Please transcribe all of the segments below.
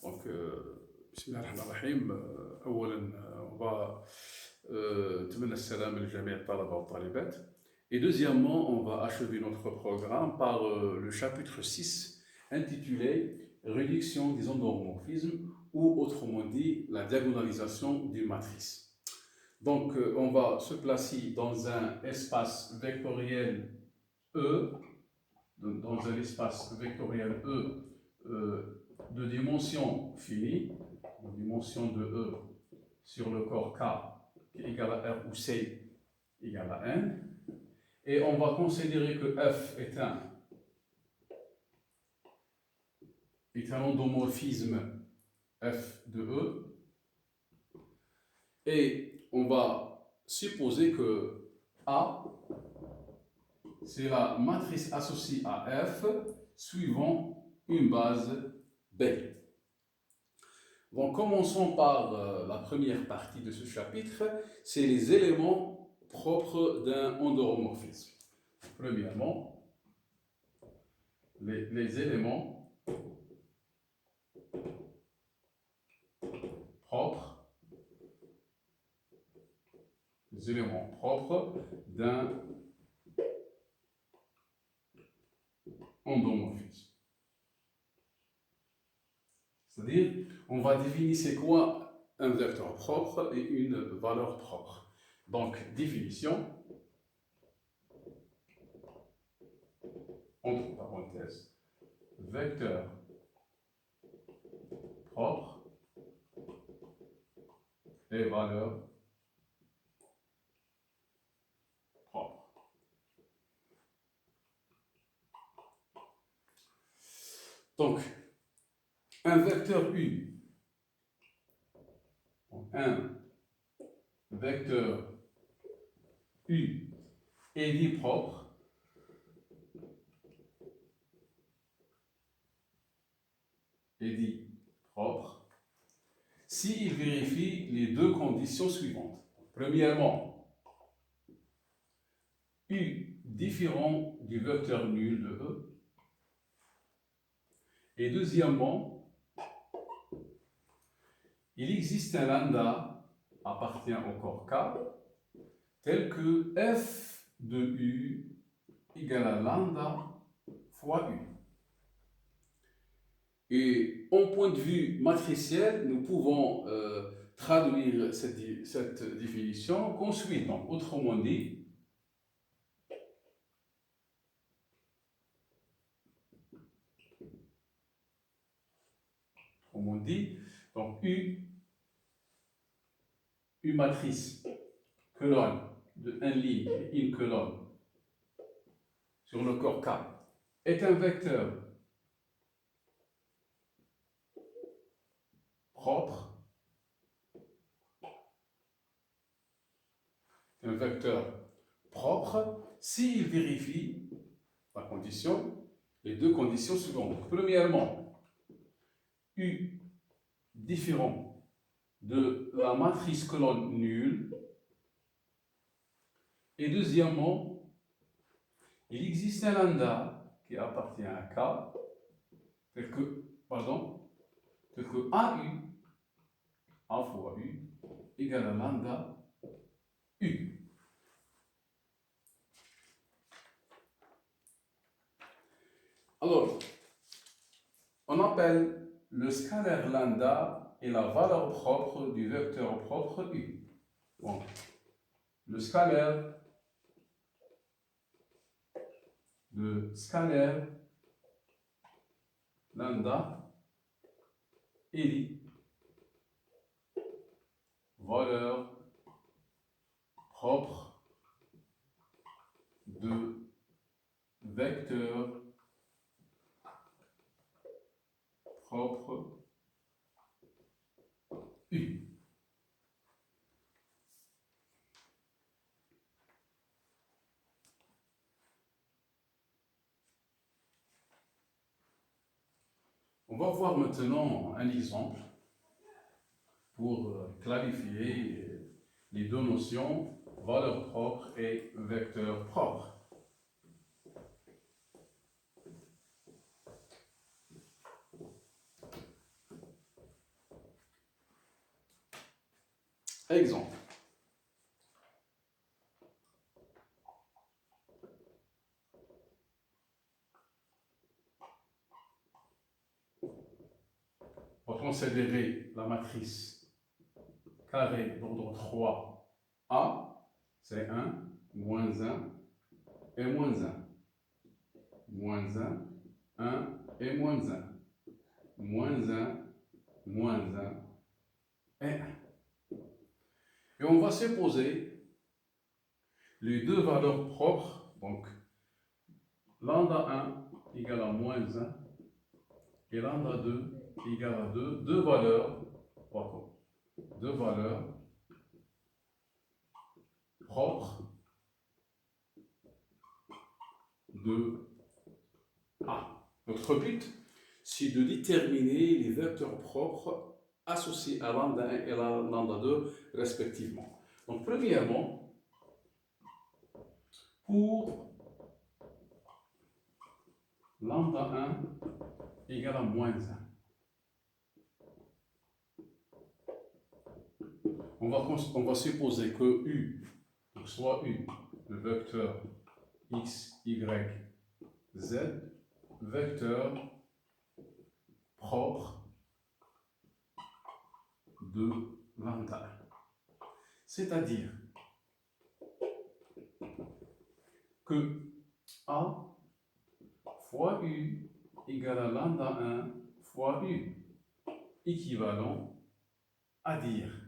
Donc, بسم الله الرحمن الرحيم. أولا on va نتمنى السلام لجميع الطلبة والطالبات. Et deuxièmement, on va achever notre programme par le chapitre 6 intitulé Réduction des endomorphismes ou autrement dit la diagonalisation d'une matrice. Donc, on va se placer dans un espace vectoriel E, dans un espace vectoriel E de dimension finie, de dimension de E sur le corps K qui est égal à R où C égale à N. Et on va considérer que F est un endomorphisme F de E. Et on va supposer que A, c'est la matrice associée à F suivant une base B. Donc, commençons par la première partie de ce chapitre, c'est les éléments propres d'un endomorphisme. Premièrement, les éléments propres d'un endomorphisme. C'est-à-dire, on va définir c'est quoi un vecteur propre et une valeur propre. Donc, définition, entre parenthèses, vecteur propre et valeur propre. Donc, un vecteur U, un vecteur U est dit propre s'il vérifie les deux conditions suivantes. Premièrement, U différent du vecteur nul de E. Et deuxièmement, il existe un lambda appartient au corps K tel que F de U égale à lambda fois U. Et en point de vue matriciel, nous pouvons traduire cette définition comme suit. Donc, autrement dit, donc U matrice colonne de 1 ligne et une colonne sur le corps K est un vecteur propre, s'il vérifie la condition, les deux conditions suivantes. Premièrement, U différent de la matrice colonne nulle. Et deuxièmement, il existe un lambda qui appartient à K, tel que AU, A fois U, égale à lambda U. Alors, on appelle le scalaire lambda et la valeur propre du vecteur propre U. Bon, le scalaire lambda est valeur propre de vecteur propre U. On va voir maintenant un exemple pour clarifier les deux notions, valeur propre et vecteur propre. Exemple. On va considérer la matrice carré d'ordre 3A, c'est 1, moins 1 et moins 1. Moins 1 et moins 1. Moins 1, moins 1 et 1. Et on va supposer les deux valeurs propres, donc lambda 1 égale à moins 1 et lambda 2 égale à 2, deux valeurs propres de A. Notre but, c'est de déterminer les vecteurs propres associés à lambda 1 et à lambda 2 respectivement. Donc, premièrement, pour lambda 1 égale à moins 1, on va supposer que U, donc soit U, le vecteur x, y, z, vecteur propre de lambda 1. C'est-à-dire que A fois U égale à lambda 1 fois U, équivalent à dire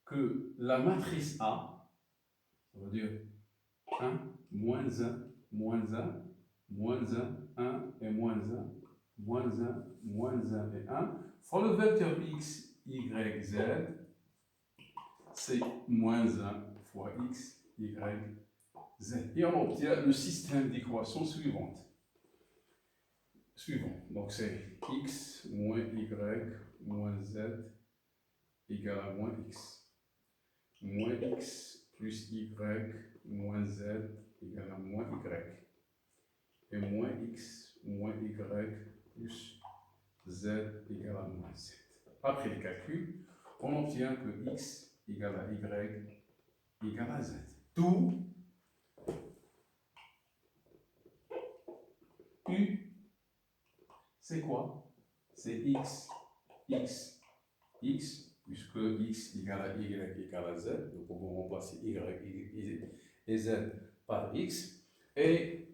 que la matrice A, ça veut dire 1, moins 1, moins 1, moins 1, 1 et moins 1, moins 1, moins 1 et 1, fois le vecteur x, y, z, c'est moins 1 fois x, y, z. Et on obtient le système d'équations suivante. Donc c'est x moins y moins z égale à moins x. Moins x plus y moins z égale à moins y. Et moins x moins y plus z égale à moins z. Après le calcul, on obtient que x égale à y égale à z. Tout U, c'est quoi? C'est x, puisque x égale à y égale à z. Nous pouvons remplacer y et z par x. Et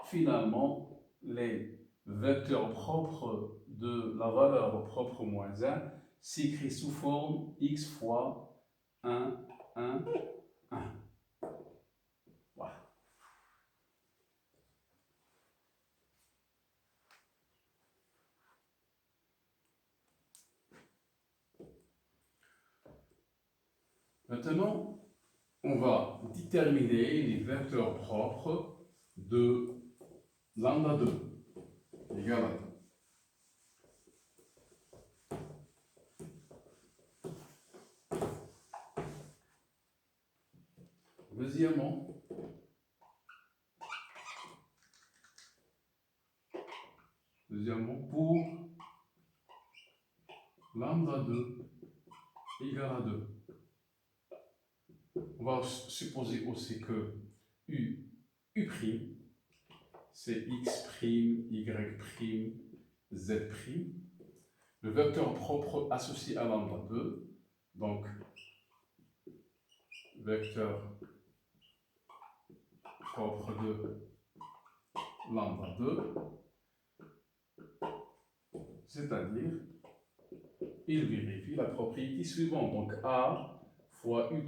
finalement, les vecteurs propres de la valeur propre moins 1 s'écrit sous forme x fois 1, 1, 1. Voilà. Maintenant, on va déterminer les vecteurs propres de lambda 2 égale à 2. Deuxièmement, pour lambda 2 égale à 2. On va supposer aussi que U, c'est x', y', z'. Le vecteur propre associé à lambda 2, donc vecteur propre de lambda 2, c'est-à-dire, il vérifie la propriété suivante. Donc A fois U'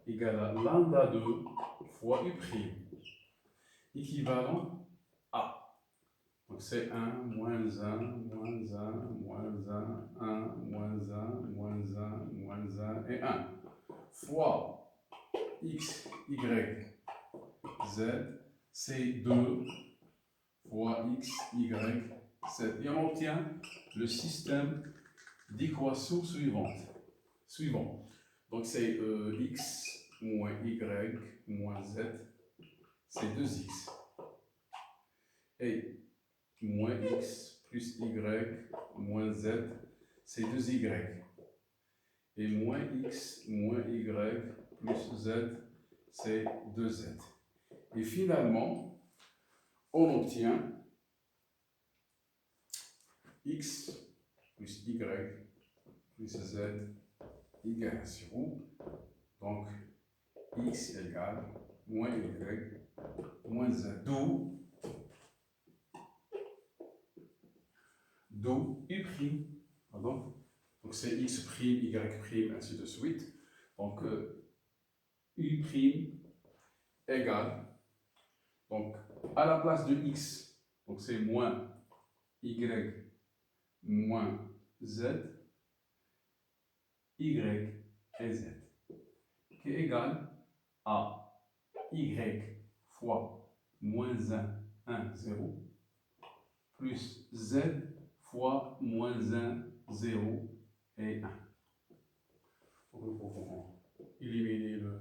égale à lambda 2 fois U', équivalent A. Donc c'est 1, moins 1, moins 1, moins 1, 1, moins 1, moins 1, moins 1 et 1. Fois x, y, z, c'est 2 fois x, y, z. Et on obtient le système d'équations suivant. Donc c'est x moins y moins z, c'est 2x. Et moins x plus y moins z, c'est 2y. et moins x moins y plus z, c'est 2z. Et finalement, on obtient x plus y plus z égale à 0. Donc, x égale moins y moins z. D'où u'. Pardon. Donc, c'est x', y', ainsi de suite. Donc, u' égale, donc, à la place de x, donc c'est moins y moins z, y et z, qui est égal à y fois moins 1, 0, plus z fois moins 1, 0 et 1. Donc nous pouvons éliminer le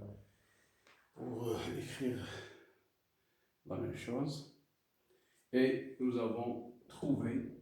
pour écrire la même chose. Et nous avons trouvé